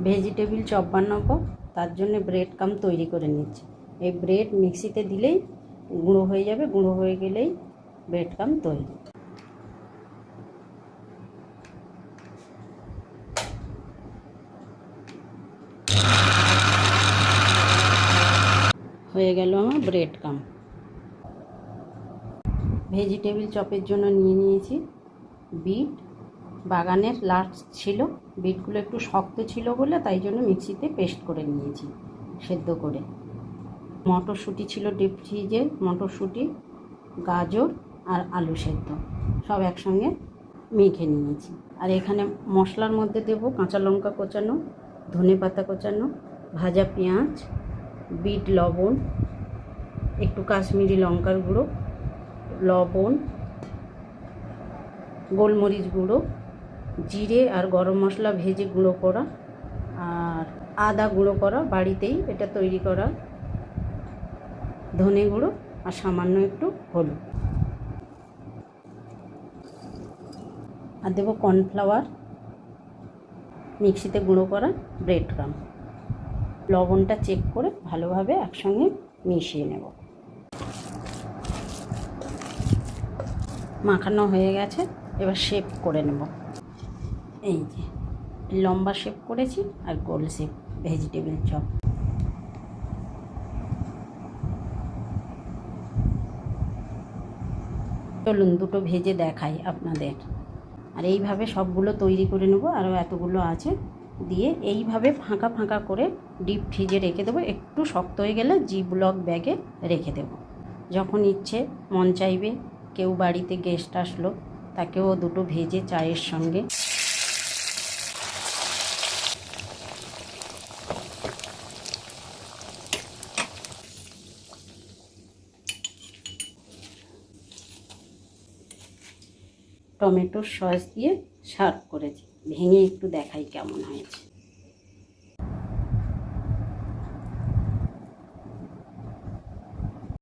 Vegetable chop বানাবো, তার জন্য ব্রেড ক্রাম্ব তৈরি করে নিচ্ছি। এই ব্রেড মিক্সিতে দিলেই গুঁড়ো হয়ে যাবে, গুঁড়ো হয়ে গেলেই ব্রেড ক্রাম্ব তৈরি। হয়ে গেল আমার ব্রেড ক্রাম্ব। ভেজিটেবিল চপের জন্য নিয়ে নিয়েছি বিট। বাগানের লাস্ট ছিল, বিটগুলো একটু শক্ত ছিল বলে তাই জন্য মিক্সিতে পেস্ট করে নিয়েছি সেদ্ধ করে। মটরশুঁটি ছিল ডিপ ফ্রিজে, মটরশুঁটি, গাজর আর আলু সেদ্ধ সব একসঙ্গে মেখে নিয়েছি। আর এখানে মশলার মধ্যে দেব কাঁচা লঙ্কা কোচানো, ধনে পাতা কোচানো, ভাজা পেঁয়াজ, বিট লবণ, একটু কাশ্মীরি লঙ্কার গুঁড়ো, লবণ, গোলমরিচ গুঁড়ো, জিরে আর গরম মশলা ভেজে গুঁড়ো করা, আর আদা গুঁড়ো করা বাড়িতেই এটা তৈরি করা, ধনে গুঁড়ো আর সামান্য একটু হলুদ। আর দেবো কর্নফ্লাওয়ার, মিক্সিতে গুঁড়ো করা ব্রেড ক্রাম্ব। লবণটা চেক করে ভালোভাবে একসঙ্গে মিশিয়ে নেব। মাখানো হয়ে গেছে, এবার শেপ করে নেব। এই যে লম্বা শেপ করেছি আর গোল শেপ ভেজিটেবিল চপ। চলুন দুটো ভেজে দেখাই আপনাদের। আর এইভাবে সবগুলো তৈরি করে নেব, আরও এতগুলো আছে দিয়ে এইভাবে ফাঁকা ফাঁকা করে ডিপ ফ্রিজে রেখে দেবো। একটু শক্ত হয়ে গেলে জিপলক ব্যাগে রেখে দেব। যখন ইচ্ছে মন চাইবে, কেউ বাড়িতে গেস্ট আসলো, তাকেও দুটো ভেজে চায়ের সঙ্গে টমেটোর সস দিয়ে সার্ভ করেছি। ভেঙে একটু দেখাই কেমন হয়েছে।